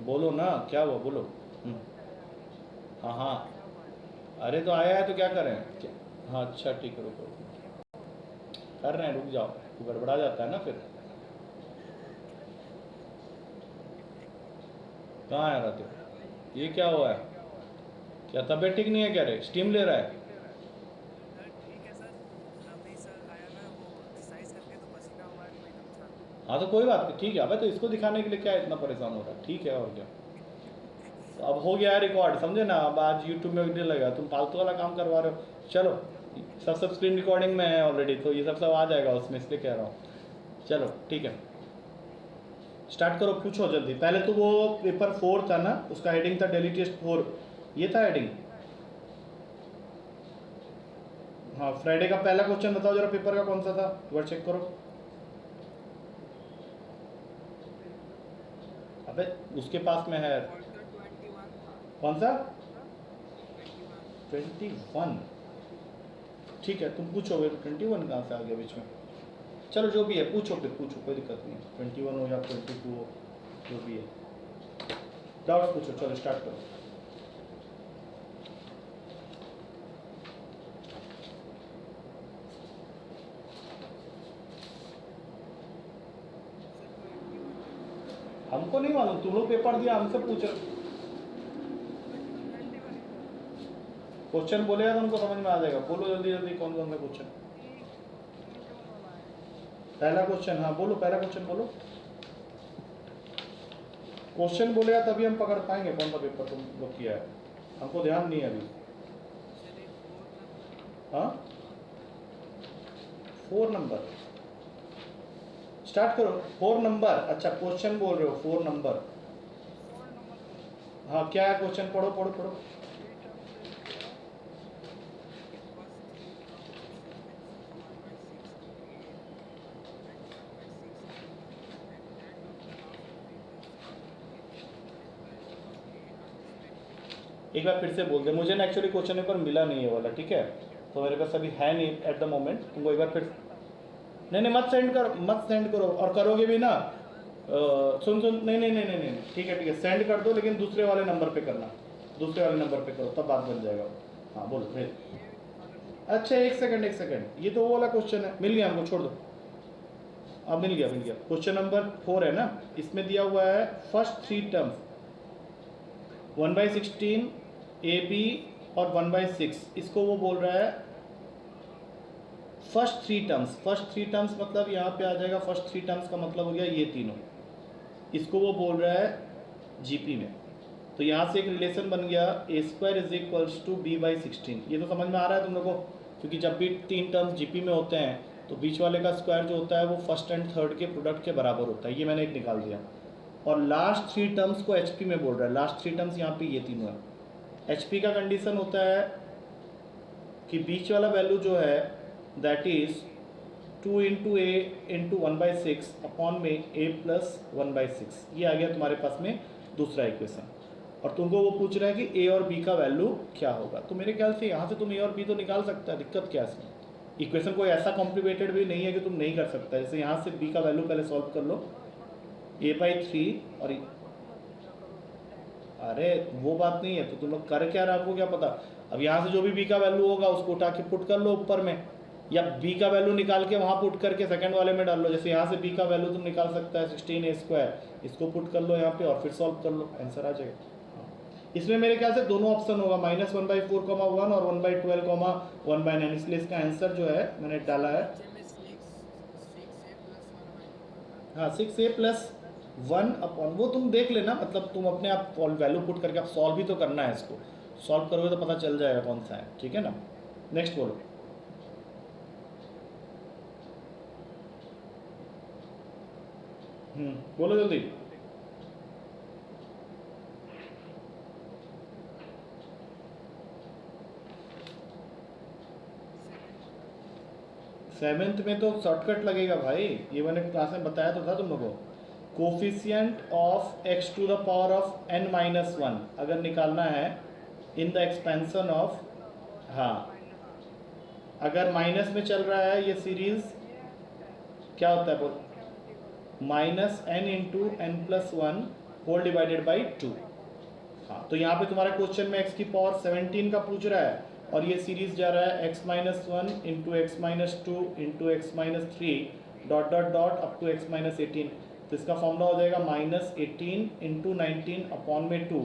बोलो ना, क्या हुआ बोलो। हाँ हाँ, अरे तो आया है तो क्या करें हाँ अच्छा ठीक है, रुको कर रहे हैं, रुक जाओ, तो गड़बड़ा जाता है ना फिर। कहाँ आ रहा थे, ये क्या हुआ है, क्या तबीयत ठीक नहीं है क्या रे, स्टीम ले रहा है। ठीक है सर। अभी सर आया ना वो एक्सरसाइज करके तो पसीना हुआ है तो एकदम छाती में हाँ तो कोई बात नहीं, ठीक है, अबे तो इसको दिखाने के लिए क्या इतना परेशान हो रहा है, ठीक है और क्या। तो अब हो गया है रिकॉर्ड, समझे ना, अब आज यूट्यूब में वीडियो लगेगा, तुम फालतू वाला काम करवा रहे हो। चलो, सब स्क्रीन रिकॉर्डिंग में है ऑलरेडी, तो ये सब आ जाएगा उसमें, इसलिए कह रहा हूँ। चलो ठीक है, स्टार्ट करो, पूछो जल्दी। पहले तो वो पेपर 4 था ना, उसका हेडिंग था डेली टेस्ट 4, ये था हेडिंग। हाँ, फ्राइडे का पहला क्वेश्चन बताओ जरा, पेपर का कौन सा था, एक बार चेक करो। अबे उसके पास में है। और सर 21 था। कौन सा? 21। 21। ठीक है, तुम पूछोगे, 21 कहाँ से आ गया बीच में। चलो जो भी है पूछो, फिर पूछो, कोई दिक्कत नहीं है, 21 हो या 22 हो, जो भी है, डाउट पूछो, चलो स्टार्ट करो। सर 21 है। हमको नहीं मालूम, तुम लोग पेपर दिया, हमसे पूछ रहे। 21 है सर। क्वेश्चन बोलेगा तो हमको समझ में आ जाएगा, बोलो जल्दी जल्दी, कौन कौन सा क्वेश्चन। इंटरवल वाला है। पहला क्वेश्चन, हाँ बोलो, पहला क्वेश्चन बोलो। क्वेश्चन बोलेगा तभी हम पकड़ पाएंगे कौन सा पेपर तुम लोग किया है, हमको ध्यान नहीं है अभी। सर एक 4 नंबर है। हाँ, 4 नंबर, स्टार्ट करो। 4 नंबर, अच्छा क्वेश्चन बोल रहे हो, 4 नंबर। 16 नंबर क्वेश्चन है। हाँ क्या है क्वेश्चन, पढ़ो पढ़ो पढ़ो। 3 terms से लिख लो कि first 3 terms is 1/6 into a and 1/6 into b and end of the last 3 terms equal to a multiplied upon a are respectively। एक बार फिर से बोल दे, मुझे ना एक्चुअली क्वेश्चन पेपर मिला नहीं है वाला, ठीक है, तो मेरे पास अभी है नहीं एट द मोमेंट, तुमको एक बार फिर। नहीं नहीं, मत सेंड करो, मत सेंड करो, और करोगे भी ना सुन सुन, नहीं नहीं नहीं नहीं नहीं, ठीक है, सेंड कर दो, लेकिन दूसरे वाले नंबर पे करना, दूसरे वाले नंबर पे करो, तब बात बन जाएगा। हाँ बोलो सर फिर। ये वाला नहीं है। अच्छा एक सेकंड, एक सेकंड, ये तो वो वाला क्वेश्चन है, मिल गया हमको, छोड़ दो। अब मिल गया, मिल गया, क्वेश्चन नंबर 4 है ना, इसमें दिया हुआ है फर्स्ट 3 टर्म्स 1/16 ए बी और 1/6, इसको वो बोल रहा है फर्स्ट 3 टर्म्स। फर्स्ट 3 टर्म्स मतलब यहाँ पे आ जाएगा, फर्स्ट 3 टर्म्स का मतलब हो गया ये तीनों, इसको वो बोल रहा है जीपी में। तो यहाँ से एक रिलेशन बन गया, a² is equals to b/16, ये तो समझ में आ रहा है तुम लोगों को, क्योंकि जब भी 3 टर्म्स जीपी में होते हैं तो बीच वाले का स्क्वायर जो होता है वो फर्स्ट एंड थर्ड के प्रोडक्ट के बराबर होता है, ये मैंने एक निकाल दिया। और लास्ट 3 टर्म्स को एचपी में बोल रहा है, लास्ट 3 टर्म्स यहाँ पे ये तीनों है। एचपी का कंडीशन होता है कि बीच वाला वैल्यू जो है that is 2 into A into 1/6 upon में a प्लस 1/6, ये आ गया तुम्हारे पास में दूसरा इक्वेशन। और तुमको वो पूछ रहा है कि a और b का वैल्यू क्या होगा, तो मेरे ख्याल से यहाँ से तुम a और b तो निकाल सकता है, दिक्कत क्या है इसमें। इक्वेशन कोई ऐसा कॉम्प्लिकेटेड भी नहीं है कि तुम नहीं कर सकता, जैसे यहाँ से b का वैल्यू पहले सॉल्व कर लो, a/3 और अरे वो बात नहीं है, तो तुम लोग कर क्या रहे हो, आपको क्या पता। अब यहाँ से जो भी बी का वैल्यू होगा उसको उठा के पुट कर लो ऊपर में, या बी का वैल्यू निकाल के वहाँ पुट करके सेकंड वाले में डाल लो। जैसे यहाँ से बी का वैल्यू तुम निकाल सकता है 16a², इसको पुट कर लो यहाँ पे और फिर सॉल्व कर लो, आंसर आ जाएगा। हाँ। इसमें मेरे ख्याल से दोनों ऑप्शन होगा, -1/4, 1 और 1/12, 1/9, इसलिए इसका आंसर जो है मैंने डाला सर है। नीचे में 6a प्लस 1/2 है ना। हाँ 6a+1 अपॉन, वो तुम देख लेना, मतलब तुम अपने आप वैल्यू पुट करके आप सॉल्व भी तो करना है इसको, सॉल्व करोगे तो पता चल जाएगा कौन सा है, ठीक है ना। नेक्स्ट बोलो। बोलो जल्दी। 7। 7th में तो शॉर्टकट लगेगा भाई, ये मैंने क्लास में बताया तो था तुम लोगों को। कोफिशियंट ऑफ x⁻n−1 अगर निकालना है इन द एक्सपेंशन ऑफ, हाँ, अगर माइनस में चल रहा है ये सीरीज, क्या होता है बोल, -n × n+1 whole divided by 2। हाँ, तो यहाँ पे तुम्हारे क्वेश्चन में x की पावर 17 का पूछ रहा है और ये सीरीज जा रहा है x-1 into x minus two into x minus three dot dot dot up to x-18। तो इसका फॉर्मूला हो जाएगा -18 इंटू 19 अपॉन में 2।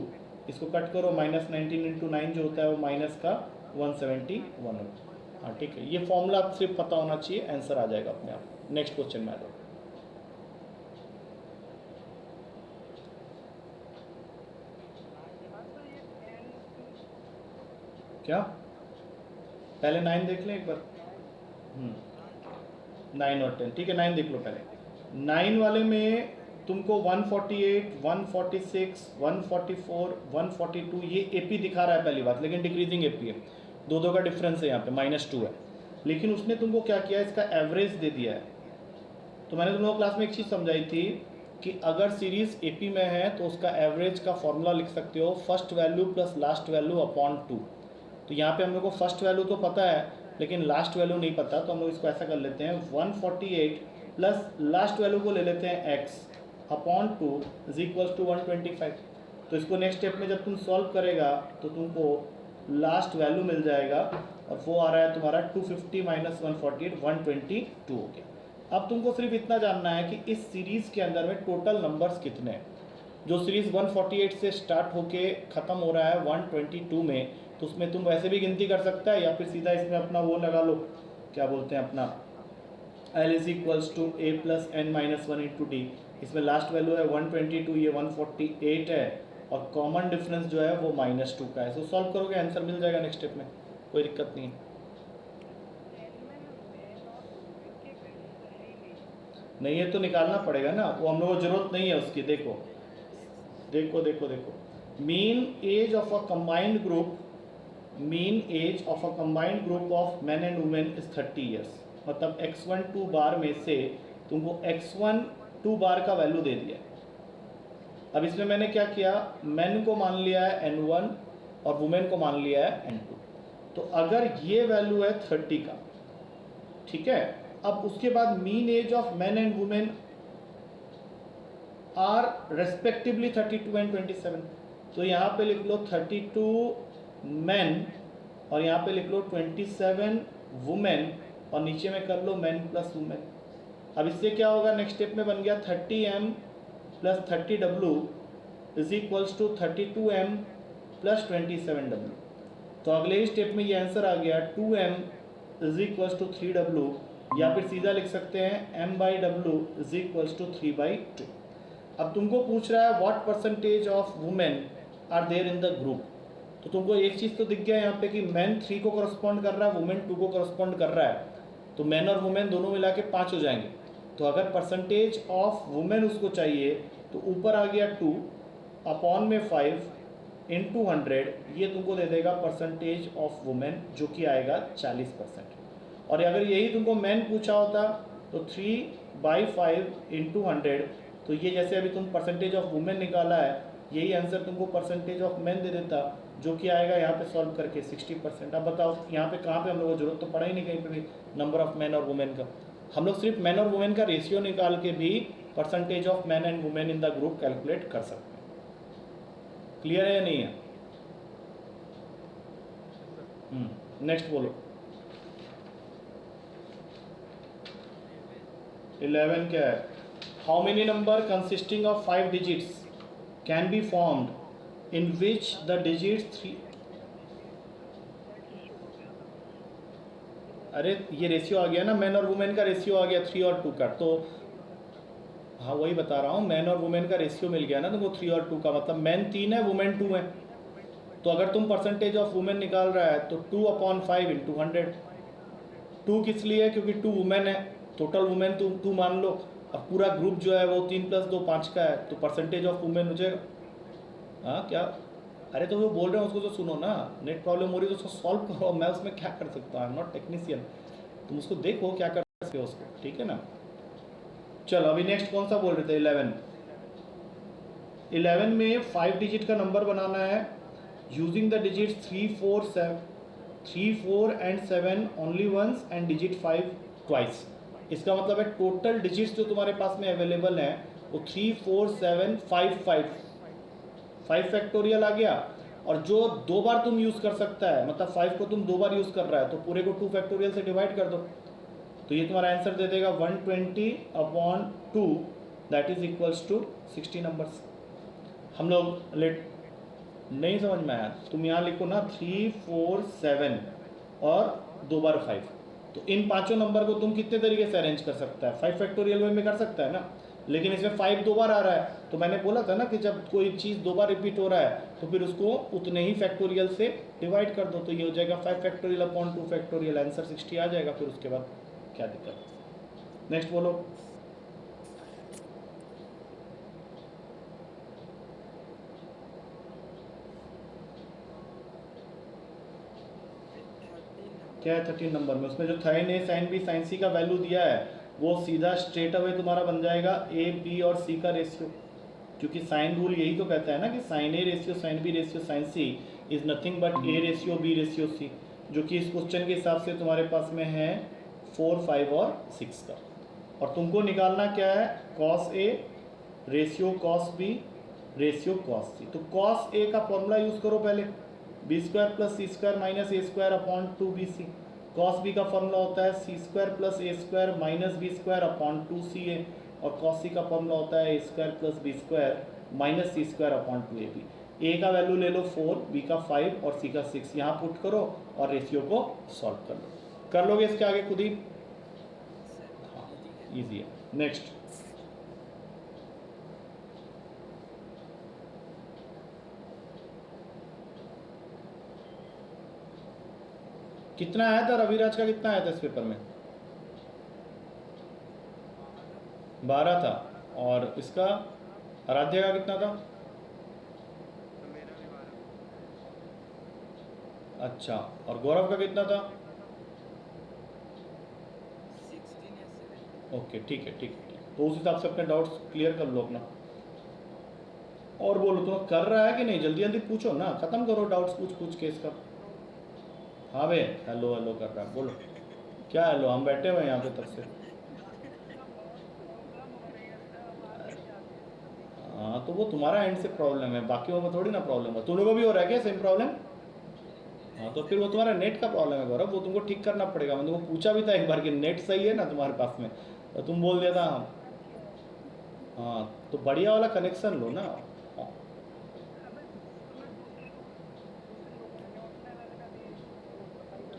इसको कट करो, -19 इंटू 9 जो होता है वो माइनस का 171 होता है। हाँ ठीक है, ये फॉर्मूला आप सिर्फ पता होना चाहिए, आंसर आ जाएगा अपने आप। नेक्स्ट क्वेश्चन में आ जाओ। क्या पहले 9 देख लें एक बार। 9 और 10 ठीक है, 9 देख लो पहले। 9 वाले में तुमको 148, 146, 144, 142 ये एपी दिखा रहा है पहली बात, लेकिन डिक्रीजिंग एपी है, दो का डिफरेंस है यहाँ पे, -2 है। लेकिन उसने तुमको क्या किया, इसका एवरेज दे दिया है। तो मैंने तुम लोगों को क्लास में एक चीज़ समझाई थी कि अगर सीरीज एपी में है तो उसका एवरेज का फॉर्मूला लिख सकते हो first value plus last value upon 2। तो यहाँ पे हम लोग को फर्स्ट वैल्यू तो पता है लेकिन लास्ट वैल्यू नहीं पता, तो हम लोग इसको ऐसा कर लेते हैं 148 प्लस लास्ट वैल्यू को ले लेते हैं x upon 2 is equals to 125। तो इसको नेक्स्ट स्टेप में जब तुम सॉल्व करेगा तो तुमको लास्ट वैल्यू मिल जाएगा और वो आ रहा है तुम्हारा 250 माइनस 148 122 हो गया। अब तुमको सिर्फ इतना जानना है कि इस सीरीज़ के अंदर में टोटल नंबर्स कितने हैं। जो सीरीज़ 148 से स्टार्ट होके ख़त्म हो रहा है 122 में, तो उसमें तुम वैसे भी गिनती कर सकता है या फिर सीधा इसमें अपना वो लगा लो, क्या बोलते हैं अपना L is equals to a plus n minus one into d. इसमें लास्ट वैल्यू है 122, ये 148 है और कॉमन डिफरेंस जो है वो -2 का है। सो सॉल्व करोगे आंसर मिल जाएगा नेक्स्ट स्टेप में, कोई दिक्कत नहीं है। नहीं है तो निकालना पड़ेगा ना, वो हम लोगों को जरूरत नहीं है उसकी। देखो देखो देखो देखो, mean age of a combined group, mean age of a combined group of man and women is 30 years. मतलब x12 बार में से तुमको x12 बार का वैल्यू दे दिया। अब इसमें मैंने क्या किया, मैन को मान लिया है n1 और वुमेन को मान लिया है n2। तो अगर ये वैल्यू है 30 का, ठीक है, अब उसके बाद mean age of man and women are respectively 32 and 27। तो यहाँ पे लिख लो 32 मैन और यहाँ पे लिख लो 27 वुमेन और नीचे में कर लो मैन प्लस वुमेन। अब इससे क्या होगा, नेक्स्ट स्टेप में बन गया 30m plus 30w is equals to 32m plus 27w। तो अगले ही स्टेप में ये आंसर आ गया 2m is equals to 3w, या फिर सीधा लिख सकते हैं m/w इज इक्वल्स टू 3/2। अब तुमको पूछ रहा है what percentage of women are there in the group. तो तुमको एक चीज़ तो दिख गया यहाँ पे कि मैन 3 को करस्पॉन्ड कर रहा है, वुमेन 2 को करस्पॉन्ड कर रहा है, तो मैन और वुमेन दोनों मिला के 5 हो जाएंगे। तो अगर परसेंटेज ऑफ वुमेन उसको चाहिए तो ऊपर आ गया 2 अपॉन में 5 इंटू 100, ये तुमको दे देगा परसेंटेज ऑफ वुमेन जो कि आएगा 40%। और अगर यही तुमको मैन पूछा होता तो 3/5 इंटू 100, तो ये जैसे अभी तुम परसेंटेज ऑफ वुमेन निकाला है, यही आंसर तुमको परसेंटेज ऑफ मैन दे देता जो कि आएगा यहाँ पे सॉल्व करके 60%। अब बताओ यहाँ पे कहाँ पे हम लोगों को जरूरत तो पड़ा ही नहीं कहीं पे भी नंबर ऑफ मैन और वुमेन का। हम लोग सिर्फ मैन और वुमेन का रेशियो निकाल के भी percentage of man and women in the group calculate कर सकते हैं। क्लियर है या नहीं है? नेक्स्ट बोलो। 11 क्या है? How many number consisting of 5 digits can be formed in which the digits 3। अरे ये रेशियो आ गया ना, मैन और वुमेन का रेशियो आ गया 3 और 2 का। तो हाँ वही बता रहा हूँ, मैन और वुमेन का रेशियो मिल गया ना तुमको 3 और 2 का, मतलब मैन 3 है वुमेन 2 है। तो अगर तुम परसेंटेज ऑफ वुमेन निकाल रहा है तो 2/5 इंटू 100। 2 किस लिए है? क्योंकि 2 वुमेन है, टोटल वुमेन 2 मान लो। अब पूरा ग्रुप जो है वो 3 + 2 5 का है, तो परसेंटेज ऑफ वुमेन हो जाएगा। हाँ क्या? अरे तो वो बोल रहे हैं उसको तो सुनो ना, नेट प्रॉब्लम हो रही है तो उसको सॉल्व करो, मैं उसमें क्या कर सकता हूँ, आई एम नॉट टेक्नीशियन। तुम उसको देखो क्या कर सकते हो उसको, ठीक है ना। चलो अभी नेक्स्ट कौन सा बोल रहे थे? 11 में 5 डिजिट का नंबर बनाना है using the digits 3, 4 and 7 only once and digit 5 twice. इसका मतलब है टोटल डिजिट्स जो तुम्हारे पास में अवेलेबल हैं वो 3 4 7 5 5 फैक्टोरियल आ गया, और जो 2 बार तुम यूज़ कर सकता है, मतलब 5 को तुम 2 बार यूज़ कर रहा है, तो पूरे को 2 फैक्टोरियल से डिवाइड कर दो, तो ये तुम्हारा आंसर दे देगा 120/2, that is equals to 60 numbers. हम लोग लेट नहीं समझ में आया, तुम यहाँ लिखो ना 3 4 7 और 2 बार 5, तो इन पांचों नंबर को तुम कितने तरीके से अरेंज कर सकता है, 5 फैक्टोरियल वे में कर सकता है ना, लेकिन इसमें 5 2 बार आ रहा है, तो मैंने बोला था ना कि जब कोई चीज़ 2 बार रिपीट हो रहा है तो फिर उसको उतने ही फैक्टोरियल से डिवाइड कर दो, तो ये हो जाएगा 5 फैक्टोरियल अपॉन 2 फैक्टोरियल, आंसर 60 आ जाएगा। फिर उसके बाद क्या दिक्कत, नेक्स्ट बोलो। क्या है 13 नंबर में, उसमें जो साइन ए साइन बी साइन सी का वैल्यू दिया है वो सीधा स्ट्रेट अवे तुम्हारा बन जाएगा ए बी और सी का रेशियो, क्योंकि साइन रूल यही तो कहता है ना कि sine A ratio sine B ratio sine C is nothing but A ratio B ratio C, जो कि इस क्वेश्चन के हिसाब से तुम्हारे पास में है 4 5 और 6 का, और तुमको निकालना क्या है, cos A ratio cos B ratio cos C. तो कॉस ए का फॉर्मूला यूज करो पहले, B square plus C square minus A square upon 2bc। Cos B का फॉर्मूला होता है C square plus A square minus B square upon 2ca, और cos C का formula होता है A square plus B square minus C square upon 2ab। A का value ले लो 4, B का 5 और सी का 6, यहाँ पुट करो और रेशियो को सॉल्व कर लो, कर लोगे इसके आगे खुद ही, हाँ ईजी है। नेक्स्ट कितना आया था रविराज का, कितना आया था इस पेपर में, 12 था, और इसका आराध्या का कितना था, अच्छा, और गौरव का कितना था, 16 या 7। ओके ठीक है ठीक है, तो उस हिसाब से अपने डाउट्स क्लियर कर लो अपना, और बोलो तुम कर रहा है कि नहीं, जल्दी जल्दी पूछो ना, खत्म करो डाउट्स पूछ पूछ के इसका। हाँ बे हेलो हेलो कर रहा है, बोलो क्या हेलो, हम बैठे हुए हैं यहाँ पे तब से। हाँ तो वो तुम्हारा एंड से प्रॉब्लम है, बाकियों में थोड़ी ना प्रॉब्लम है, तुम लोगों को भी हो रहा है क्या सेम प्रॉब्लम, हाँ तो फिर वो तुम्हारा नेट का प्रॉब्लम है गौरव, वो तुमको ठीक करना पड़ेगा। मैंने तुमको पूछा भी था एक बार कि नेट सही है ना तुम्हारे पास में, तो तुम बोल दिया था हाँ, हाँ तो बढ़िया वाला कनेक्शन लो ना। हाँ,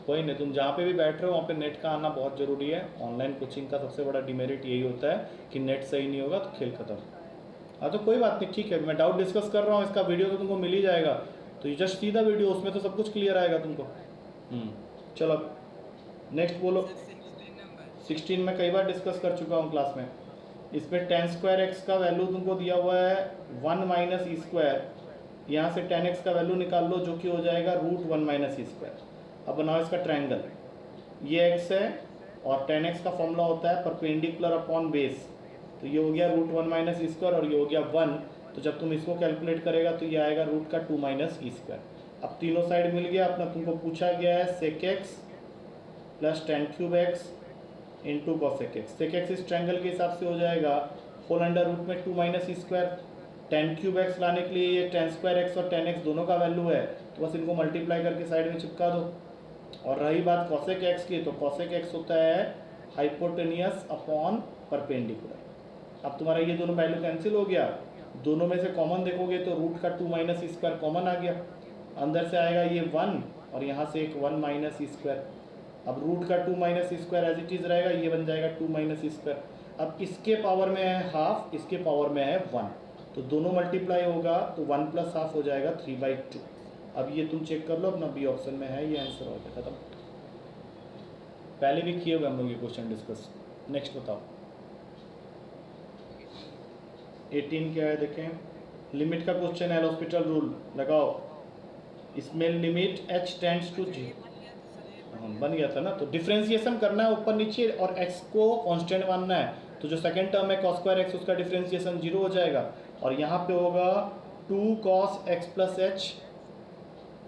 कोई नहीं, तुम जहाँ पे भी बैठ रहे हो वहाँ पे नेट का आना बहुत ज़रूरी है, ऑनलाइन कोचिंग का सबसे बड़ा डिमेरिट यही होता है कि नेट सही नहीं होगा तो खेल खत्म। हाँ तो कोई बात नहीं, ठीक है, मैं डाउट डिस्कस कर रहा हूँ, इसका वीडियो तो तुमको मिल ही जाएगा, तो you just see the video, उसमें तो सब कुछ क्लियर आएगा तुमको। चलो नेक्स्ट बोलो। 16 नंबर 16 में कई बार डिस्कस कर चुका हूँ क्लास में, इसमें tan स्क्वायर एक्स का वैल्यू तुमको दिया हुआ है 1 माइनस ई स्क्वायर, यहाँ से tan एक्स का वैल्यू निकाल लो जो कि हो जाएगा √1 माइनस ई स्क्वायर। अब बनाओ इसका ट्रायंगल, ये x है और tan एक्स का फॉर्मूला होता है परपेंडिकुलर अपॉन बेस, तो ये हो गया √1 माइनस ई स्क्वायर और ये हो गया 1, तो जब तुम इसको कैलकुलेट करेगा तो ये आएगा √2 माइनस ई स्क्वायर। अब तीनों साइड मिल गया अपना, तुमको पूछा गया है sec x plus tan cube x into cosec x, sec x इस ट्रायंगल के हिसाब से हो जाएगा होल अंडर रूट में 2 minus e square, tan cube x लाने के लिए ये tan स्क्वायर एक्स और tan एक्स दोनों का वैल्यू है, तो बस इनको मल्टीप्लाई करके साइड में चिपका दो। और रही बात कॉसेक एक्स की, तो कॉसेक एक्स होता है हाइपोटेनियस अपॉन परपेंडिकुलर। अब तुम्हारा ये दोनों वैल्यू कैंसिल हो गया, दोनों में से कॉमन देखोगे तो √2 माइनस ई स्क्वायर कॉमन आ गया, अंदर से आएगा ये 1 और यहाँ से एक 1 माइनस ई स्क्वायर। अब √2 minus e square as it is रहेगा, ये बन जाएगा 2 माइनस ई स्क्वायर। अब इसके पावर में है हाफ, इसके पावर में है 1, तो दोनों मल्टीप्लाई होगा तो 1 प्लस हाफ हो जाएगा 3/2। अब ये तुम चेक कर लो अपना, बी ऑप्शन में है, ये आंसर हो गया खत्म। पहले भी किए हुए हम लोग ये क्वेश्चन डिस्कस। नेक्स्ट बताओ 18 क्या है देखें, लिमिट का क्वेश्चन है, हॉस्पिटल रूल लगाओ, इसमें लिमिट h टेंड्स टू 0 बन गया था ना, तो डिफरेंशिएशन करना है ऊपर नीचे और x को कांस्टेंट मानना है, तो जो सेकंड टर्म है cos स्क्वायर एक्स उसका डिफरेंशिएशन 0 हो जाएगा, और यहाँ पे होगा 2 cos x plus h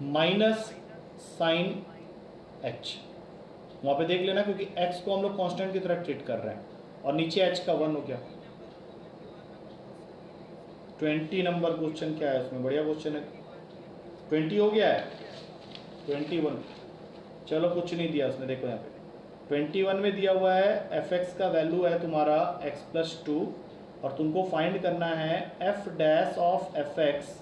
minus sine h, वहाँ पे देख लेना क्योंकि x को हम लोग कांस्टेंट की तरह ट्रीट कर रहे हैं, और नीचे h का 1 हो गया। 20 नंबर क्वेश्चन क्या है उसमें? बढ़िया क्वेश्चन है। 20 हो गया है, 21। चलो कुछ नहीं दिया उसने, देखो यहाँ पे 21 में दिया हुआ है एफ एक्स का वैल्यू है तुम्हारा एक्स प्लस टू, और तुमको फाइंड करना है f dash of f x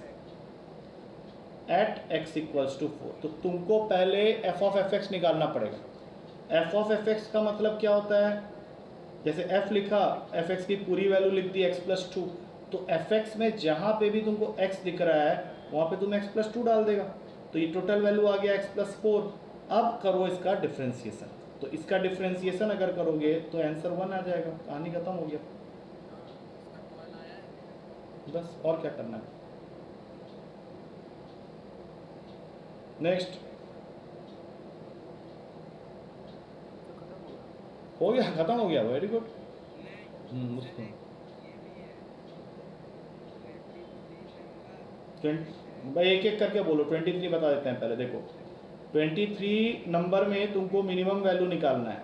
at x equals to 4। तो तुमको पहले एफ ऑफ एफ एक्स निकालना पड़ेगा। एफ ऑफ एफ एक्स का मतलब क्या होता है? जैसे एफ लिखा, एफ एक्स की पूरी वैल्यू लिख दी एक्स प्लस टू, तो एफ एक्स में जहाँ पे भी तुमको एक्स दिख रहा है वहाँ पे तुम एक्स प्लस टू डाल देगा, तो ये टोटल वैल्यू आ गया एक्स प्लस फोर। अब करो इसका डिफ्रेंसिएशन, तो इसका डिफ्रेंसिएशन अगर करोगे तो आंसर 1 आ जाएगा, कहानी खत्म हो गया। बस और क्या करना है। नेक्स्ट हो गया, खत्म हो गया, वेरी गुड। उसको 20 भाई एक एक करके बोलो। 23 बता देते हैं पहले। देखो 23 नंबर में तुमको मिनिमम वैल्यू निकालना है।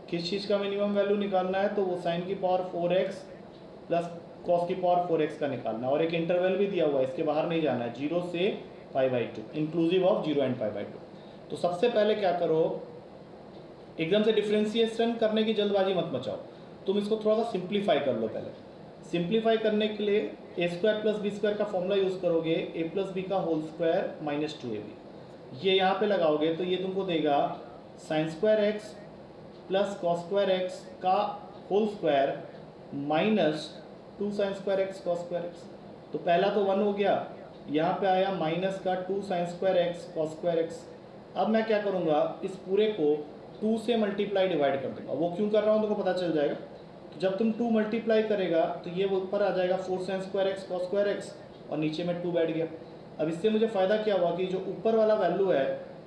किस चीज़ का मिनिमम वैल्यू निकालना है? तो वो साइन की पावर 4x प्लस कॉस की पावर 4x का निकालना है, और एक इंटरवल भी दिया हुआ है, इसके बाहर नहीं जाना है, 0 से π/2 इंक्लूसिव ऑफ 0 एंड π/2। तो सबसे पहले क्या करो, एकदम से डिफ्रेंसिएशन करने की जल्दबाजी मत मचाओ, तुम इसको थोड़ा सा सिंप्लीफाई कर लो पहले। सिंप्लीफाई करने के लिए A square plus B square का फॉर्मूला यूज़ करोगे, ए प्लस बी का होल स्क्वायर माइनस 2ab। ये यहाँ पे लगाओगे तो ये तुमको देगा sine square X plus cos square X का whole square minus 2 sine square X cos square X. तो पहला तो 1 हो गया, यहाँ पे आया माइनस का 2 sine square X cos square x. अब मैं क्या करूँगा, इस पूरे को 2 से मल्टीप्लाई डिवाइड कर दूंगा। वो क्यों कर रहा हूँ तुमको पता चल जाएगा। तो जब तुम 2 मल्टीप्लाई करेगा तो ये वो ऊपर आ जाएगा 4 sign square X cos square x, और नीचे में 2 बैठ गया। अब इससे मुझे फ़ायदा क्या हुआ कि जो ऊपर वाला वैल्यू है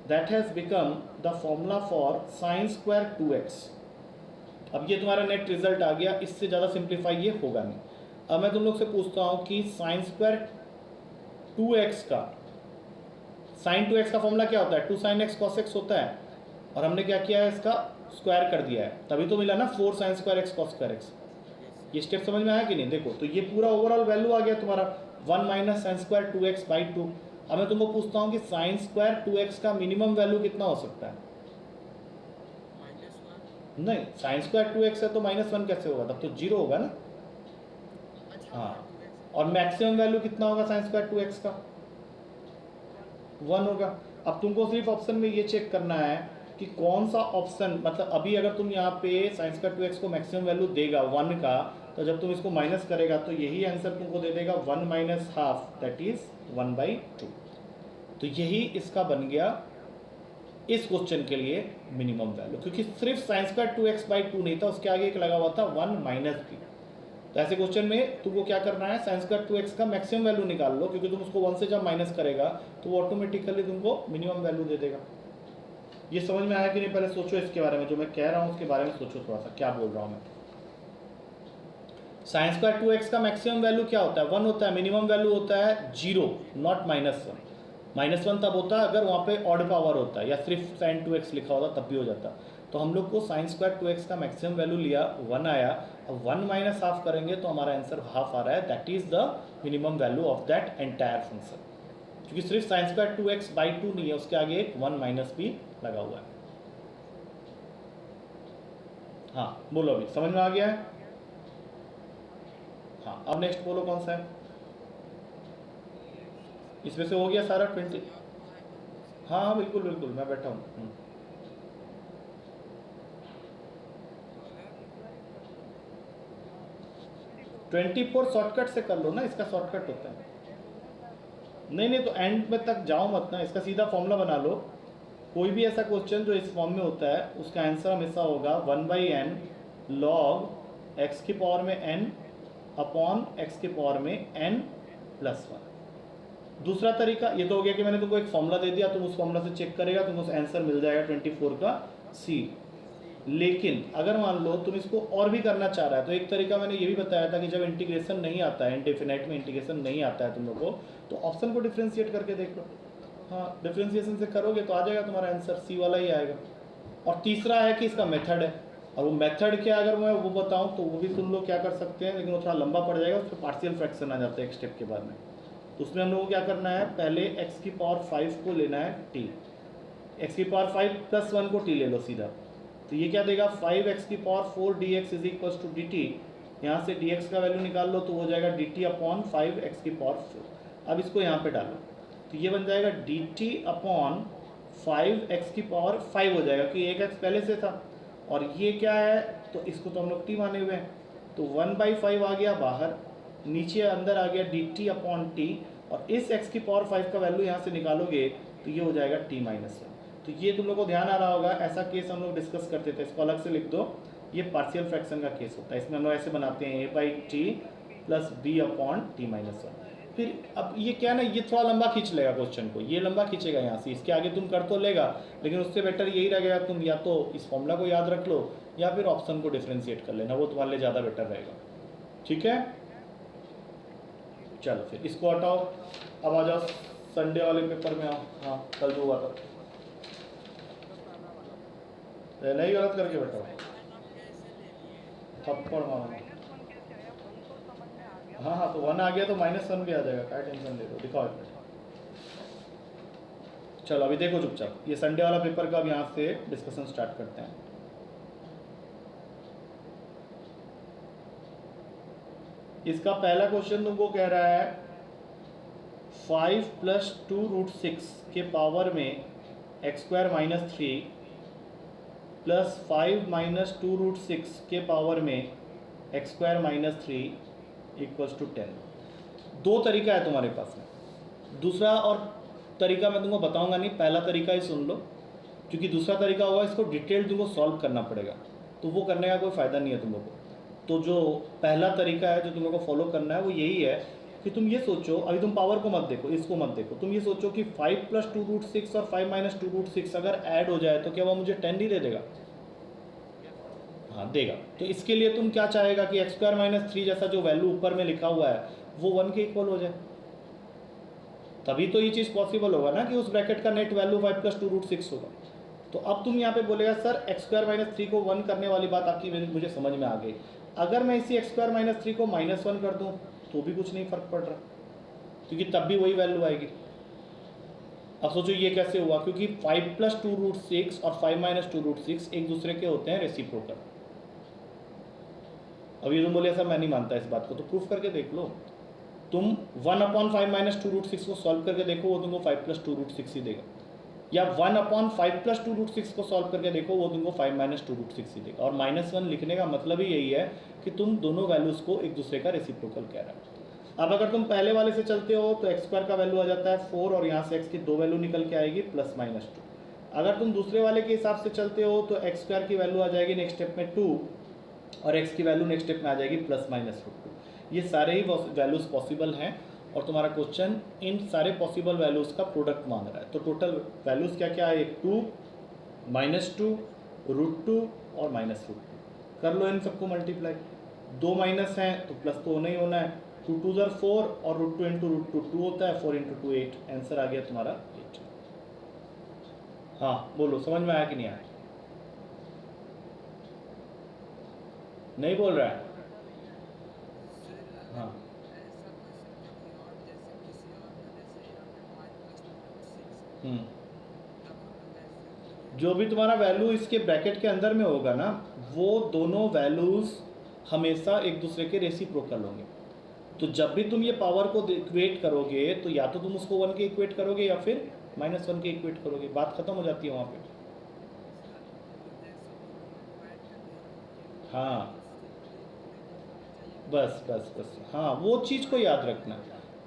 that has become the formula for sine square 2x। अब ये तुम्हारा नेट रिजल्ट आ गया, इससे ज़्यादा सिंप्लीफाई ये होगा नहीं। अब मैं तुम लोग से पूछता हूँ कि साइन स्क्वायर 2x का, साइन 2x का फॉर्मूला क्या होता है? 2 साइन एक्स कॉस एक्स होता है, और हमने क्या किया है, इसका स्क्वायर कर दिया है, तभी तो मिला ना 4 sign square X cos square x. ये स्टेप समझ में आया कि नहीं? देखो तो ये पूरा ओवरऑल वैल्यू आ गया तुम्हारा 1 माइनस साइन स्क्वायर 2x/2। अब मैं तुमको पूछता हूँ कि साइन स्क्वायर 2x का मिनिमम वैल्यू कितना हो सकता है? नहीं, साइन स्क्वायर 2x है तो -1 कैसे होगा? तब तो 0 होगा ना। हाँ, और मैक्सिमम वैल्यू कितना होगा साइन स्क्वायर 2x का? 1 होगा। अब तुमको सिर्फ ऑप्शन में ये चेक करना है कि कौन सा ऑप्शन, मतलब अभी अगर तुम यहाँ पे साइन स्क्वायर 2x को मैक्सिमम वैल्यू देगा 1 का, तो जब तुम इसको माइनस करेगा तो यही आंसर तुमको दे देगा 1 माइनस हाफ, दैट इज 1/2। तो यही इसका बन गया इस क्वेश्चन के लिए मिनिमम वैल्यू, क्योंकि सिर्फ साइन स्क्वायर 2x/2 नहीं था, उसके आगे एक लगा हुआ था 1 माइनस b। तो ऐसे क्वेश्चन में तुमको क्या करना है, साइन स्क्वायर 2x का मैक्सिमम वैल्यू निकाल लो, क्योंकि तुम उसको 1 से जब माइनस करेगा तो वो ऑटोमेटिकली तुमको मिनिमम वैल्यू दे देगा। ये समझ में आया कि नहीं? पहले सोचो इसके बारे में, जो मैं कह रहा हूँ उसके बारे में सोचो थोड़ा सा, क्या बोल रहा हूँ मैं। साइन स्क्वायर 2x का मैक्सिमम वैल्यू क्या होता है? 1 होता है। मिनिमम वैल्यू होता है 0, नॉट -1। -1 तब होता है अगर वहाँ पे ऑड पावर होता है, या सिर्फ साइन 2x लिखा होता तब भी हो जाता। तो हम लोग को साइन स्क्वायर 2x का मैक्सिमम वैल्यू लिया 1 आया, अब 1 माइनस हाफ करेंगे तो हमारा आंसर हाफ आ रहा है, that is the minimum value of that entire function. क्योंकि सिर्फ साइन स्क्वायर 2x/2 नहीं है, उसके आगे एक 1 माइनस भी लगा हुआ है। हाँ बोलो, अभी समझ में आ गया है? हाँ, अब नेक्स्ट बोलो कौन सा है? इसमें से हो गया सारा 20। हाँ हाँ बिल्कुल बिल्कुल, मैं बैठा हूँ। 24 शॉर्टकट से कर लो ना, इसका शॉर्टकट होता है। नहीं तो एंड में तक जाओ मत ना, इसका सीधा फॉर्मूला बना लो। कोई भी ऐसा क्वेश्चन जो इस फॉर्म में होता है उसका आंसर हमेशा होगा 1/n log x की पावर में n अपॉन x की पावर में n+1। दूसरा तरीका ये तो हो गया कि मैंने तुमको एक फॉर्मूला दे दिया, तुम उस फॉर्मूला से चेक करेगा, तुमको आंसर मिल जाएगा 24 का C। लेकिन अगर मान लो तुम इसको और भी करना चाह रहा है, तो एक तरीका मैंने ये भी बताया था कि जब इंटीग्रेशन नहीं आता है, इंडेफिनाइट में इंटीग्रेशन नहीं आता है तुम लोग को, तो ऑप्शन को डिफ्रेंशिएट करके देख लो। हाँ, डिफ्रेंशिएशन से करोगे तो आ जाएगा तुम्हारा आंसर, C वाला ही आएगा। और तीसरा है कि इसका मेथड है। और वो मेथड क्या अगर मैं वो बताऊं तो वो भी तुम लोग क्या कर सकते हैं, लेकिन वो थोड़ा लंबा पड़ जाएगा, उस पर पार्शियल फ्रैक्शन आ जाता है एक स्टेप के बाद में। तो उसमें हम लोगों को क्या करना है, पहले x की पावर 5 को लेना है t, x की पावर 5 प्लस 1 को t ले लो सीधा, तो ये क्या देगा 5x की power 4 dx is equal to d t. यहाँ से dx का वैल्यू निकाल लो तो हो जाएगा dt अपॉन 5x की पावर 4। अब इसको यहाँ पे डालो तो ये बन जाएगा dt अपॉन 5x की पावर 5 हो जाएगा, कि 1x पहले से था और ये क्या है तो इसको तो हम लोग t माने हुए हैं, तो 1/5 आ गया बाहर, नीचे अंदर आ गया dt अपॉन t, और इस x की पावर 5 का वैल्यू यहाँ से निकालोगे तो ये हो जाएगा t माइनस 1। तो ये तुम लोग को ध्यान आ रहा होगा, ऐसा केस हम लोग डिस्कस करते थे, इसको अलग से लिख दो, ये पार्शियल फ्रैक्शन का केस होता है। इसमें हम लोग ऐसे बनाते हैं a/t plus b upon t minus 1। फिर अब ये क्या ना, ये थोड़ा लंबा खींच लेगा क्वेश्चन को, ये लंबा खींचेगा यहाँ से, इसके आगे तुम कर तो लेगा, लेकिन उससे बेटर यही रहेगा तुम या तो इस फॉर्मूला को याद रख लो या फिर ऑप्शन को डिफ्रेंशिएट कर लेना, वो तुम्हारे लिए ज़्यादा बेटर रहेगा। ठीक है, चलो फिर इसको हटाओ, अब आ जाओ संडे वाले पेपर में आओ। हाँ कल जो हुआ था पहले ही गलत करके बैठा थप्पड़ मारो। हाँ हाँ तो 1 आ गया तो -1 भी आ जाएगा, क्या टेंशन ले लो, दिखाओ एक मिनट। चलो अभी देखो चुपचाप, ये संडे वाला पेपर का अब यहाँ से डिस्कशन स्टार्ट करते हैं। इसका पहला क्वेश्चन तुमको कह रहा है 5 + 2√6 के पावर में x² - 3 प्लस 5 - 2√6 के पावर में x² - 3 = 10। दो तरीका है तुम्हारे पास में, दूसरा और तरीका मैं तुमको बताऊंगा नहीं, पहला तरीका ही सुन लो, क्योंकि दूसरा तरीका होगा इसको डिटेल तुमको सॉल्व करना पड़ेगा, तो वो करने का कोई फ़ायदा नहीं है तुम लोग को। तो जो पहला तरीका है जो तुम लोग को फॉलो करना है वो यही है कि तुम ये सोचो, अभी तुम पावर को मत देखो, इसको मत देखो, तुम ये सोचो कि 5 + 2√6 और 5 - 2√6 अगर ऐड हो जाए तो क्या वो मुझे 10 ही दे देगा? हाँ देगा। तो इसके लिए तुम क्या चाहेगा कि x² - 3 जैसा जो वैल्यू ऊपर में लिखा हुआ है वो 1 के इक्वल हो जाए, तभी तो ये चीज़ पॉसिबल होगा ना कि उस ब्रैकेट का नेट वैल्यू 5 + 2√6 होगा। तो अब तुम यहाँ पे बोलेगा सर x² - 3 को 1 करने वाली बात आपकी मुझे समझ में आ गई, अगर मैं इसी x² - 3 को -1 कर दूँ तो भी कुछ नहीं फ़र्क पड़ रहा, क्योंकि तब भी वही वैल्यू आएगी। अब सोचो ये कैसे हुआ, क्योंकि 5 + 2√6 और 5 - 2√6 एक दूसरे के होते हैं रेसिप्रोकल। अब ये तुम बोले सर मैं नहीं मानता इस बात को, तो प्रूफ करके देख लो, तुम 1/5 - 2√6 को सॉल्व करके देखो, वो तुमको 5 + 2√6 ही देगा, या 1/5 + 2√6 को सॉल्व करके देखो, वो तुमको 5 - 2√6 ही देगा। और -1 लिखने का मतलब ही यही है कि तुम दोनों वैल्यूज़ को एक दूसरे का रेसिप्रोकल कह रहा है। अब अगर तुम पहले वाले से चलते हो तो x² का वैल्यू आ जाता है 4 और यहाँ से x की 2 वैल्यू निकल के आएगी +-2। अगर तुम दूसरे वाले के हिसाब से चलते हो तो x² की वैल्यू आ जाएगी नेक्स्ट स्टेप में 2 और x की वैल्यू नेक्स्ट स्टेप में आ जाएगी +-√2। ये सारे ही वैल्यूज़ पॉसिबल हैं और तुम्हारा क्वेश्चन इन सारे पॉसिबल वैल्यूज़ का प्रोडक्ट मांग रहा है। तो टोटल वैल्यूज़ क्या क्या है, 2 -2 √2 और -√2। कर लो इन सबको मल्टीप्लाई, 2 माइनस हैं तो प्लस तो होना ही होना है, 2 × 2 = 4 और √2 × √2 2 होता है, 4 × 2 8, आंसर आ गया तुम्हारा 8। हाँ बोलो, समझ में आया कि नहीं आया? नहीं बोल रहा है? हाँ ऐसा क्वेश्चन कभी और जैसे किसी और का जैसे यहाँ पे 5 + 2√6 तब हम लोग ऐसे जो भी तुम्हारा वैल्यू इसके ब्रैकेट के अंदर में होगा ना, वो दोनों वैल्यूज़ हमेशा एक दूसरे के रेसिप्रोकल होंगे। तो जब भी तुम ये पावर को इक्वेट करोगे तो या तो तुम उसको 1 के इक्वेट करोगे या फिर -1 के इक्वेट करोगे, बात खत्म हो जाती है वहाँ पे। हाँ बस बस बस, हाँ वो चीज़ को याद रखना।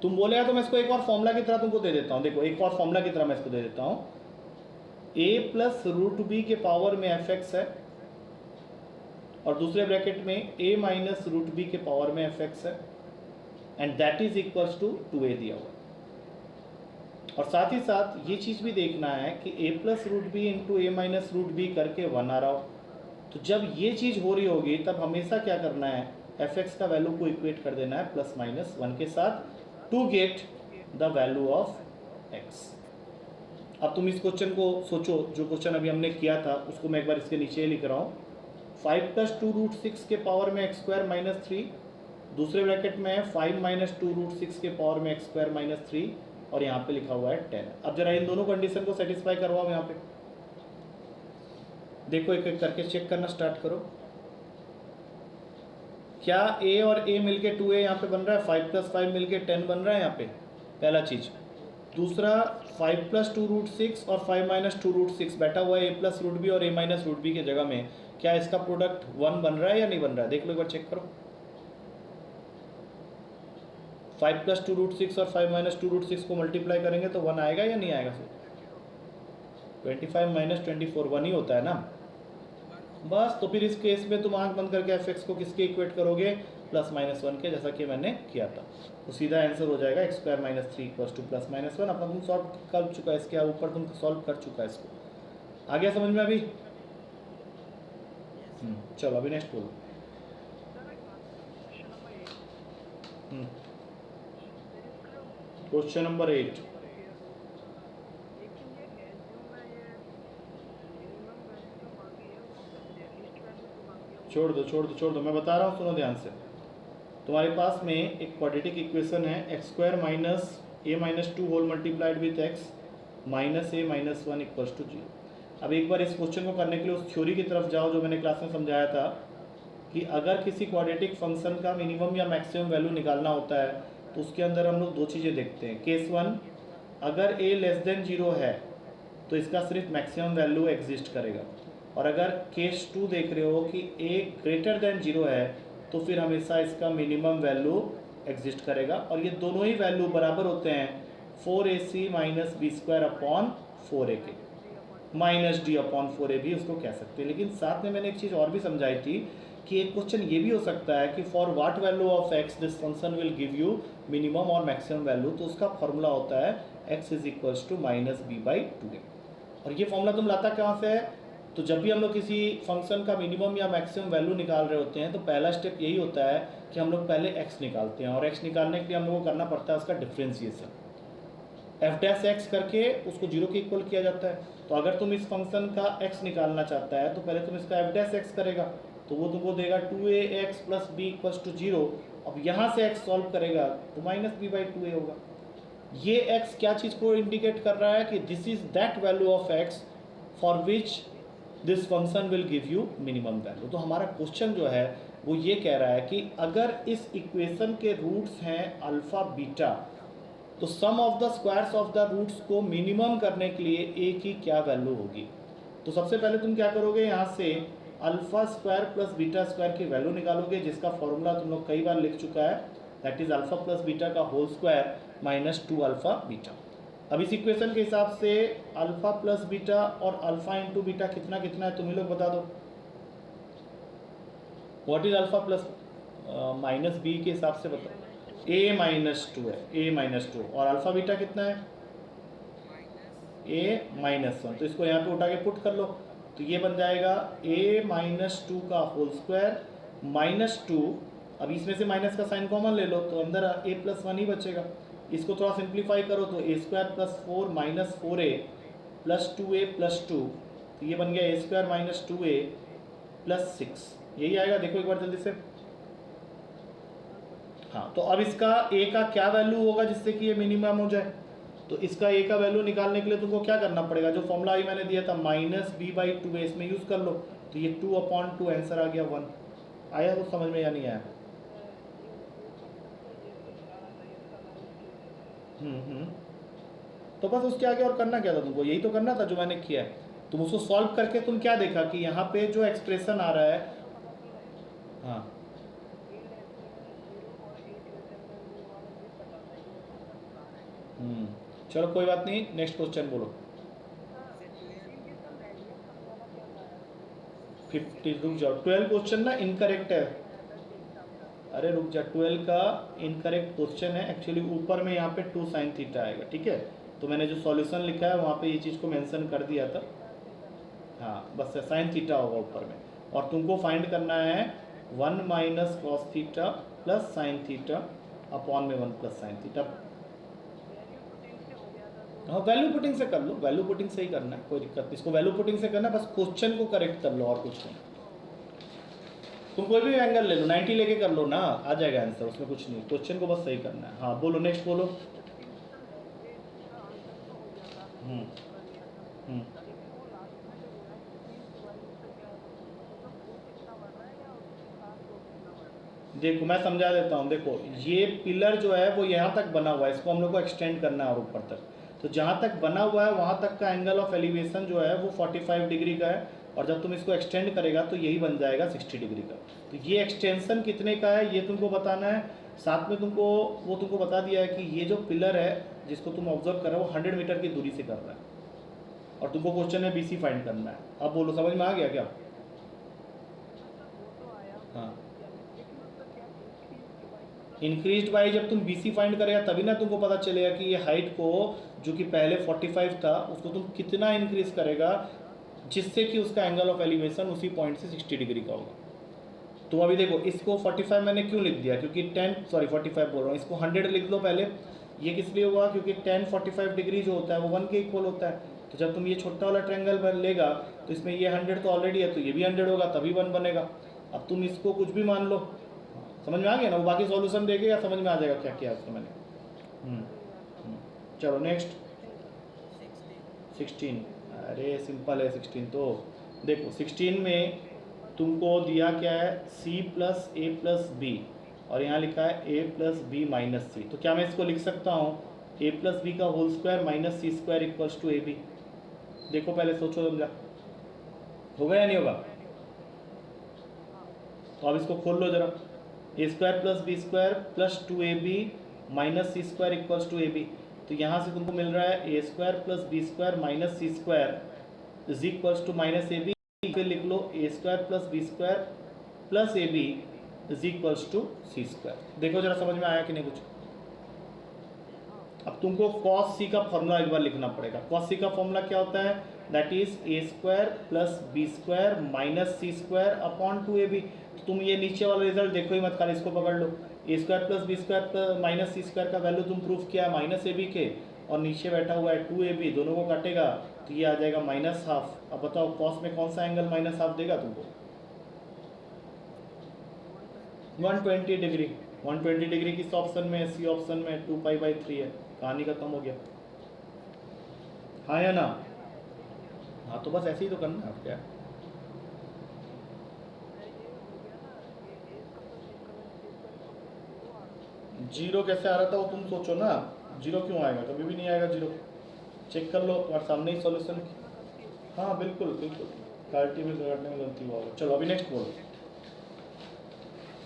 तुम बोलेगा तो मैं इसको एक और फॉर्मूला की तरह तुमको दे देता हूँ, देखो एक और फॉर्मूला की तरह मैं इसको दे देता हूँ, a + √b के पावर में fx है और दूसरे ब्रैकेट में a - √b के पावर में fx है, and that is equals to 2a दिया हुआ। और साथ ही साथ ये चीज़ भी देखना है कि a + √b × a - √b करके 1 आ रहा हो। तो जब ये चीज़ हो रही होगी तब हमेशा क्या करना है, fx का वैल्यू को इक्वेट कर देना है +-1 के साथ to get the value of x। अब तुम इस क्वेश्चन को सोचो, जो क्वेश्चन अभी हमने किया था उसको मैं एक बार इसके नीचे लिख रहा हूँ, 5 प्लस 2√6 के पावर में x² - 3, दूसरे ब्रैकेट में 5 - 2√6 के पावर में x² - 3, और यहाँ पे लिखा हुआ है 10। अब जरा इन दोनों कंडीशन को सेटिस्फाई करवाओ यहाँ पे। देखो एक एक करके चेक करना स्टार्ट करो। क्या a और a मिलके 2a यहाँ पे बन रहा है, 5 + 5 मिलके 10 बन रहा है यहाँ पे, पहला चीज़। दूसरा 5 + 2√6 और 5 - 2√6 बैठा हुआ है a + √b और a - √b की जगह में, क्या इसका प्रोडक्ट 1 बन रहा है या नहीं बन रहा है? देख लो एक बार चेक करो। 5 + 2√6 और 5 - 2√6 को मल्टीप्लाई करेंगे तो 1 आएगा या नहीं आएगा? 25 - 24 1 ही होता है ना। बस तो फिर इस केस में तुम आंख बंद करके f(x) को किसके इक्वेट करोगे, ±1 के, जैसा कि मैंने किया था। तो सीधा आंसर हो जाएगा x² - 3 = +-1। अपना तुम सॉल्व कर चुका है, इसके ऊपर तुम सॉल्व कर चुका है इसको। आ गया समझ में अभी? चलो अभी नेक्स्ट बोलो। Question number 8। छोड़ दो, मैं बता रहा हूँ, सुनो ध्यान से। तुम्हारे पास में एक क्वाड्रेटिक इक्वेशन है x² - a - 2 whole multiplied with x - a - 1 = 0। अब एक बार इस क्वेश्चन को करने के लिए उस थ्योरी की तरफ जाओ जो मैंने क्लास में समझाया था कि अगर किसी क्वाड्रेटिक फंक्शन का मिनिमम या मैक्सिमम वैल्यू निकालना होता है तो उसके अंदर हम लोग दो चीज़ें देखते हैं। केस 1, अगर a < 0 है तो इसका सिर्फ मैक्सिमम वैल्यू एग्जिस्ट करेगा, और अगर केस 2 देख रहे हो कि a < 0 है तो फिर हमेशा इसका मिनिमम वैल्यू एग्जिस्ट करेगा, और ये दोनों ही वैल्यू बराबर होते हैं 4ac - b² अपॉन 4a के, -d/4a भी उसको कह सकते हैं। लेकिन साथ में मैंने एक चीज़ और भी समझाई थी कि एक क्वेश्चन ये भी हो सकता है कि for what value of x this function will give you minimum और मैक्सिमम वैल्यू, तो उसका फॉर्मूला होता है x = -b/2a। और ये फॉर्मूला तुम लाता कहाँ से है? तो जब भी हम लोग किसी फंक्शन का मिनिमम या मैक्सिमम वैल्यू निकाल रहे होते हैं तो पहला स्टेप यही होता है कि हम लोग पहले x निकालते हैं, और x निकालने के लिए हम लोग को करना पड़ता है उसका डिफ्रेंशिएशन, f' करके उसको 0 के इक्वल किया जाता है। तो अगर तुम इस फंक्शन का x निकालना चाहता है तो पहले तुम इसका f' करेगा, तो वो तुमको देगा 2ax + b = 0। अब यहाँ से x सॉल्व करेगा तो -b/2a होगा। ये x क्या चीज़ को इंडिकेट कर रहा है कि this is that value of x for which this function will give you minimum value. तो हमारा क्वेश्चन जो है वो ये कह रहा है कि अगर इस इक्वेशन के रूट्स हैं अल्फा बीटा, तो sum of the squares of the roots को मिनिमम करने के लिए a की क्या वैल्यू होगी। तो सबसे पहले तुम क्या करोगे, यहाँ से α² + β² की वैल्यू निकालोगे, जिसका फॉर्मूला तुम लोग कई बार लिख चुका है, दैट इज α + β का होल स्क्वायर - 2α बीटा। अब इस इक्वेशन के हिसाब से α + β और α × बीटा कितना कितना है तुम ही लोग बता दो। व्हाट इज α प्लस -b के हिसाब से बताओ। a - 2 है, a - 2, और अल्फा बीटा कितना है, a - 1। तो इसको यहाँ पे उठा के पुट कर लो, तो ये बन जाएगा a - 2 का होल स्क्वायर -2। अब इसमें से माइनस का साइन कॉमन ले लो तो अंदर a + 1 ही बचेगा। इसको थोड़ा सिंप्लीफाई करो तो a² + 4 - 4a + 2a + 2, तो ये बन गया a² - 2a + 6, यही आएगा। देखो एक बार जल्दी से। हाँ, तो अब इसका a का क्या वैल्यू होगा जिससे कि ये मिनिमम हो जाए। तो इसका a का वैल्यू निकालने के लिए तुमको क्या करना पड़ेगा, जो फॉर्मूला ही मैंने दिया था -b/2a, इसमें यूज़ कर लो, तो ये 2/2 आंसर आ गया 1। आया तो समझ में या नहीं आया? तो बस उसके आगे और करना क्या था तुमको, यही तो करना था जो मैंने किया है। तुम उसको सॉल्व करके तुम क्या देखा कि यहाँ पे जो एक्सप्रेशन आ रहा है, हाँ चलो कोई बात नहीं, नेक्स्ट क्वेश्चन बोलो। 50, रुक जाओ, 12 क्वेश्चन ना इनकरेक्ट है। अरे रुक जा, 12 का इनकरेक्ट क्वेश्चन है एक्चुअली, ऊपर में यहाँ पे 2 sin θ आएगा, ठीक है। तो मैंने जो सॉल्यूशन लिखा है वहाँ पे ये चीज़ को मेंशन कर दिया था। हाँ बस sin θ होगा ऊपर में, और तुमको फाइंड करना है 1 - cos θ + sin θ अपॉन में 1 + sin θ। हाँ वैल्यू पुटिंग से कर लो, वैल्यू पुटिंग से ही करना है, कोई दिक्कत नहीं। इसको वैल्यू पुटिंग से करना है, बस क्वेश्चन को करेक्ट कर लो और कुछ नहीं। तुम कोई भी एंगल ले लो, 90 लेके कर लो ना, आ जाएगा आंसर, उसमें कुछ नहीं, क्वेश्चन को बस सही करना है। हाँ बोलो, नेक्स्ट बोलो। हम्म हम्म। देखो मैं समझा देता हूँ, देखो ये पिलर जो है वो यहाँ तक बना हुआ है, इसको हम लोग को एक्सटेंड करना है और ऊपर तक। तो जहाँ तक बना हुआ है वहाँ तक का एंगल ऑफ एलिवेशन जो है वो 45 डिग्री का है, और जब तुम इसको एक्सटेंड करेगा तो यही बन जाएगा 60 डिग्री का। तो ये एक्सटेंशन कितने का है ये तुमको बताना है। साथ में तुमको बता दिया है कि ये जो पिलर है जिसको तुम ऑब्जर्व कर रहे हो वो 100 मीटर की दूरी से कर रहा है, और तुमको क्वेश्चन में BC फाइंड करना है। अब बोलो समझ में आ गया क्या? हाँ, इंक्रीज बाई जब तुम BC फाइंड करेगा तभी ना तुमको पता चलेगा कि ये हाइट को जो कि पहले 45 था उसको तुम कितना इंक्रीज करेगा जिससे कि उसका एंगल ऑफ एलिवेशन उसी पॉइंट से 60 डिग्री का होगा। तो अभी देखो इसको 45 मैंने क्यों लिख दिया, क्योंकि 45 बोल रहा हूँ, इसको 100 लिख लो पहले। ये किस लिए हुआ, क्योंकि 45 डिग्री जो होता है वो 1 के इक्वल होता है। तो जब तुम ये छोटा वाला ट्रायंगल लेगा तो इसमें ये 100 तो ऑलरेडी है, तो ये भी 100 होगा, तभी 1 बनेगा। अब तुम इसको कुछ भी मान लो, समझ में आ गया ना? वो बाकी सॉल्यूशन देखे या समझ में आ जाएगा क्या किया उसको मैंने। चलो नेक्स्ट 16। अरे सिंपल है 16 तो। देखो 16 में तुमको दिया क्या है, C plus A plus B, और यहाँ लिखा है A plus B minus C. तो क्या मैं इसको लिख सकता हूँ A प्लस बी का whole square minus C square equals to AB? देखो पहले सोचो समझा, होगा या नहीं होगा? तो अब इसको खोल लो जरा, A square plus B square प्लस 2AB minus C square equals to AB। तो यहाँ से तुमको मिल रहा है A square plus B square minus C square is equals to minus AB। फिर लिख लो A square plus B square प्लस AB is equals to C square. देखो जरा समझ में आया कि नहीं कुछ? अब तुमको cos C का फॉर्मूला एक बार लिखना पड़ेगा। cos C का फॉर्मूला क्या होता है, that is A square plus B square minus C square upon 2AB। तो तुम ये नीचे वाला रिजल्ट देखो ही मत, खाली इसको पकड़ लो। A square plus B square minus C square का वैल्यू तुम प्रूफ किया है माइनस AB के, और नीचे बैठा हुआ है 2AB, दोनों को काटेगा तो ये आ जाएगा माइनस हाफ। अब बताओ cos में कौन सा एंगल माइनस हाफ देगा तुमको? 120 डिग्री। 120 डिग्री किस ऑप्शन में है? सी ऑप्शन में, 2π/3 है। कहानी खत्म हो गया, हाँ या ना? हाँ तो बस ऐसे ही तो करना है, क्या? जीरो कैसे आ रहा था वो तुम सोचो ना, जीरो क्यों आएगा? कभी भी नहीं आएगा जीरो, चेक कर लो तुम्हारे सामने ही सॉल्यूशन। हाँ बिल्कुल बिल्कुल, क्लैरिटी में करने में गलती हुआ होगा। चलो अभी नेक्स्ट बोलो। 19,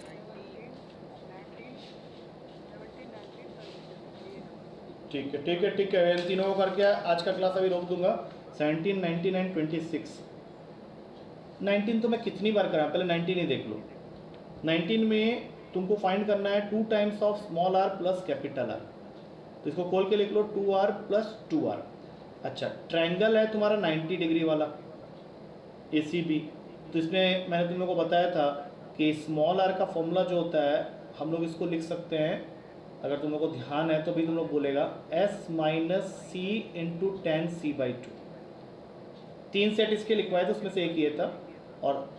17, 19 ठीक है ठीक है ठीक है, इन तीनों को करके आज का क्लास अभी रोक दूंगा। 17, 19 एंड 26। 19 तो मैं कितनी बार करा, पहले 19 ही देख लो। 19 में तुमको फाइंड करना है 2 times of small r plus capital R। तो इसको खोल के लिख लो 2r प्लस 2r। अच्छा, ट्रायंगल है तुम्हारा 90 डिग्री वाला ACB। तो इसमें मैंने तुम लोगों को बताया था कि स्मॉल r का फॉर्मूला जो होता है हम लोग इसको लिख सकते हैं, अगर तुम लोग को ध्यान है तो भी तुम लोग बोलेगा s माइनस सी इंटू 10c/2। 3 सेट इसके लिखवाए थे, उसमें से एक ये था, और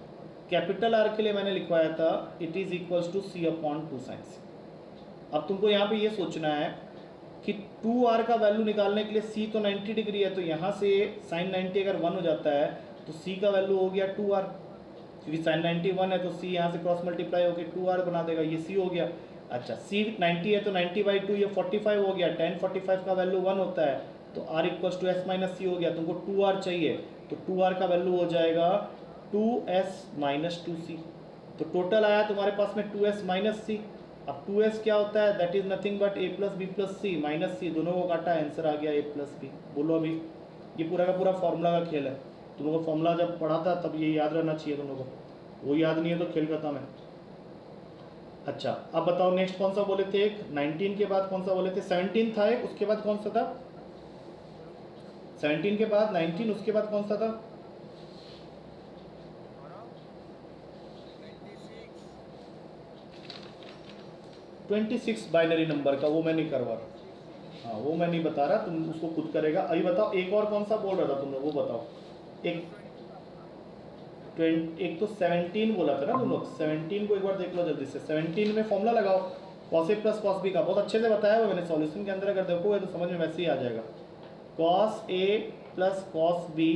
कैपिटल R के लिए मैंने लिखवाया था it is equals to C upon 2 sin C। अब तुमको यहाँ पे ये सोचना है कि 2r का वैल्यू निकालने के लिए C तो 90 डिग्री है, तो यहाँ से sin 90 अगर 1 हो जाता है तो C का वैल्यू हो गया 2r, क्योंकि sin 90 1 है तो C यहाँ से क्रॉस मल्टीप्लाई होकर 2r बना देगा, ये C हो गया। अच्छा, C 90 है तो 90/2 ये 45 हो गया, 10 45 का वैल्यू 1 होता है तो r equals to s minus C हो गया। तुमको 2r चाहिए तो 2r का वैल्यू हो जाएगा 2s माइनस 2c। तो टोटल आया तुम्हारे पास में 2s माइनस सी। अब 2s क्या होता है, that is nothing but a plus B plus C minus C, दोनों को काटा, आंसर आ गया a प्लस बी। बोलो अभी, ये पूरा का पूरा फॉर्मूला का खेल है। तुम लोगों को फॉर्मूला जब पढ़ा था तब ये याद रहना चाहिए तुम लोगों को, वो याद नहीं है तो खेल खत्म है। अच्छा अब बताओ नेक्स्ट कौन सा बोले थे, एक 19 के बाद कौन सा बोले थे? 17 था एक, उसके बाद कौन सा था? 17 के बाद 19, उसके बाद कौन सा था? 26 बाइनरी नंबर का, वो मैं नहीं करवा रहा। हाँ वो मैं नहीं बता रहा, तुम उसको खुद करेगा। अभी बताओ एक और कौन सा बोल रहा था तुम लोग, वो बताओ। एक एक तो 17 बोला था ना तुम लोग, 17 को एक बार देख लो जल्दी से। 17 में फॉर्मूला लगाओ cos a plus cos b का, बहुत अच्छे से बताया हुआ मैंने, सॉल्यूशन के अंदर अगर देखोगे तो समझ में वैसे ही आ जाएगा। cos a plus cos b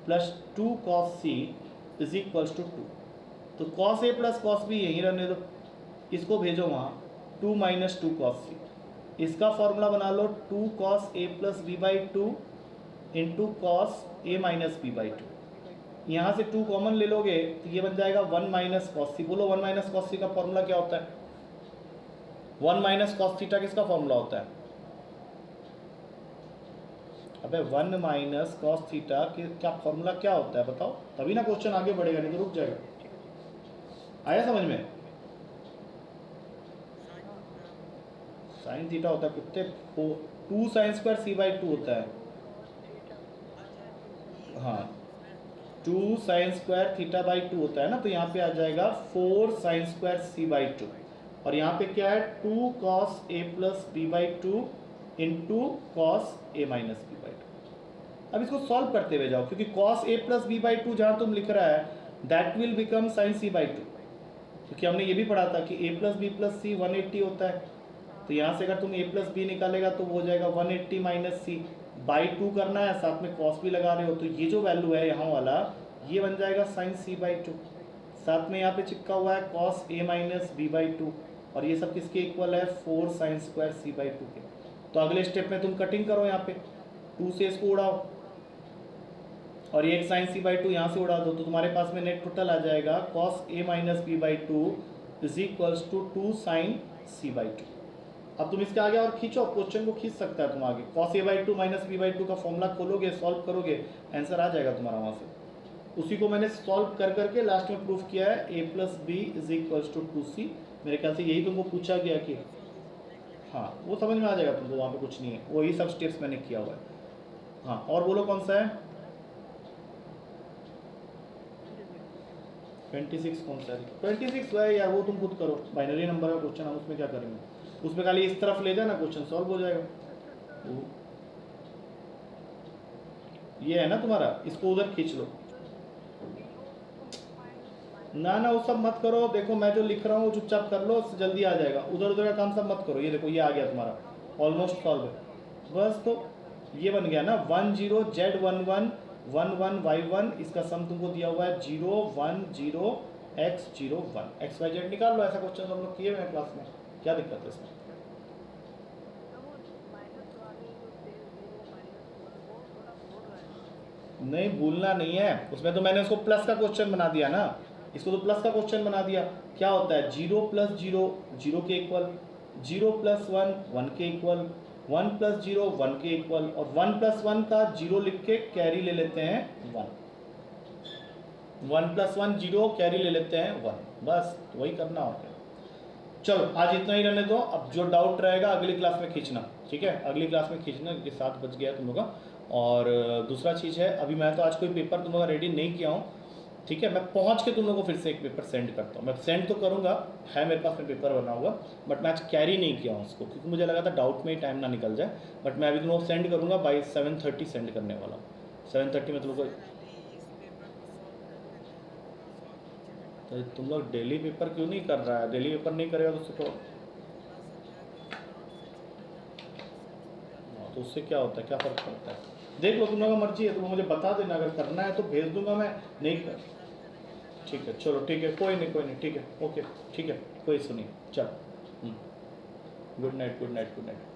plus 2 cos c is equals to 2। तो cos a plus cos b यहीं रहने दो, इसको भेजो वहाँ 2 माइनस 2 cos c। इसका फॉर्मूला बना लो 2 cos a plus b by 2 into cos a minus b by 2। यहाँ से 2 कॉमन ले लोगे तो ये बन जाएगा 1 माइनस cos c। बोलो 1 माइनस cos c का फॉर्मूला क्या होता है? 1 माइनस cos थीटा किसका फॉर्मूला होता है? अबे 1 माइनस cos थीटा क्या फॉर्मूला क्या होता है बताओ, तभी ना क्वेश्चन आगे बढ़ेगा, नहीं तो रुक जाएगा। आया समझ में? साइन थीटा होता है कितने, 2 साइन स्क्वायर c बाई 2 होता है। हाँ 2 साइन स्क्वायर थीटा बाई 2 होता है ना, तो यहाँ पे आ जाएगा 4 साइन स्क्वायर c बाई 2। और यहाँ पे क्या है 2 cos a plus b by 2 into cos a minus b by 2। अब इसको सॉल्व करते हुए जाओ, क्योंकि cos a plus b by 2 जहाँ तुम लिख रहा है that will become sign c by 2, क्योंकि हमने ये भी पढ़ा था कि a plus b plus c 180 होता है। तो यहाँ से अगर तुम a प्लस b निकालेगा तो वो हो जाएगा 180 माइनस सी बाई 2 करना है, साथ में cos भी लगा रहे हो, तो ये जो वैल्यू है यहाँ वाला ये बन जाएगा साइन c बाई 2। साथ में यहाँ पे चिपका हुआ है cos a minus b by 2, और ये सब किसके इक्वल है 4 साइन स्क्वायर c बाई 2 के। तो अगले स्टेप में तुम कटिंग करो, यहाँ पे 2 से इसको उड़ाओ और ये एक साइन c बाई 2 यहाँ से उड़ा दो, तो तुम्हारे पास में नेट टोटल आ जाएगा cos a minus b by 2 is equals to 2 sine c by 2। अब तुम इसके आगे और खींचो, क्वेश्चन को खींच सकता है तुम आगे। cos a by 2 minus b by 2 का फॉर्मूला खोलोगे, सॉल्व करोगे, आंसर आ जाएगा तुम्हारा वहाँ से। उसी को मैंने सॉल्व कर करके लास्ट में प्रूफ किया है a plus B is equals to 2c। मेरे ख्याल से यही तुमको पूछा गया कि हाँ, वो समझ में आ जाएगा तुमको, वहाँ पे कुछ नहीं है, वही सब स्टेप्स मैंने किया हुआ है। हाँ और बोलो कौन सा है 26 कौन सा है? 26 है यार, वो तुम खुद करो, बाइनरी नंबर का क्वेश्चन, हम उसमें क्या करेंगे, उसमें खाली इस तरफ ले जाना, क्वेश्चन सॉल्व हो जाएगा। ये है ना तुम्हारा, इसको उधर खींच लो। ना ना वो सब मत करो, देखो मैं जो लिख रहा हूँ चुपचाप कर लो, उससे जल्दी आ जाएगा। उधर उधर का काम सब मत करो। ये देखो ये आ गया तुम्हारा, ऑलमोस्ट सॉल्व है बस। तो ये बन गया ना 10 Z11 11 Y1, इसका सम तुमको दिया हुआ है 0 1 0 x 0 1 XYZ निकाल लो। ऐसा क्वेश्चन हम लोग किए हुए हैं क्लास में, क्या दिक्कत है इसमें? नहीं भूलना नहीं है, उसमें तो मैंने उसको प्लस का क्वेश्चन बना दिया ना, इसको तो प्लस का क्वेश्चन बना दिया। क्या होता है 0 प्लस 0 0 के इक्वल, 0 प्लस 1 1 के इक्वल, 1 प्लस 0 1 के इक्वल, और 1 प्लस 1 का 0 लिख के कैरी ले लेते हैं 1, 1 प्लस 1 0 कैरी ले लेते हैं 1, बस वही करना होता है। चलो आज इतना ही रहने दो, अब जो डाउट रहेगा अगली क्लास में खींचना, ठीक है? अगली क्लास में खींचना, ये 7 बज गया तुम लोग का। और दूसरा चीज़ है, अभी मैं तो आज कोई पेपर तुम लोग का रेडी नहीं किया हूँ, ठीक है? मैं पहुँच के तुम लोगों को फिर से एक पेपर सेंड करता हूँ। मैं सेंड तो करूँगा, है मेरे पास में पेपर बना हुआ, बट मैं आज कैरी नहीं किया हूँ उसको, क्योंकि मुझे लगा था डाउट में ही टाइम ना निकल जाए। बट मैं अभी तुम लोग को सेंड करूँगा, बाई 7:30 सेंड करने वाला हूँ। 7:30 में तुम लोग को। तो तुम लोग डेली पेपर क्यों नहीं कर रहा है? डेली पेपर नहीं करेगा तो उससे क्या होता है, क्या फ़र्क पड़ता है? देख लो, तुम लोगों का मर्जी है, तुम मुझे बता देना, अगर करना है तो भेज दूंगा मैं, नहीं कर ठीक है, चलो ठीक है, कोई नहीं, ठीक है, ओके ठीक है, कोई इशू नहीं, चलो good night good night good night.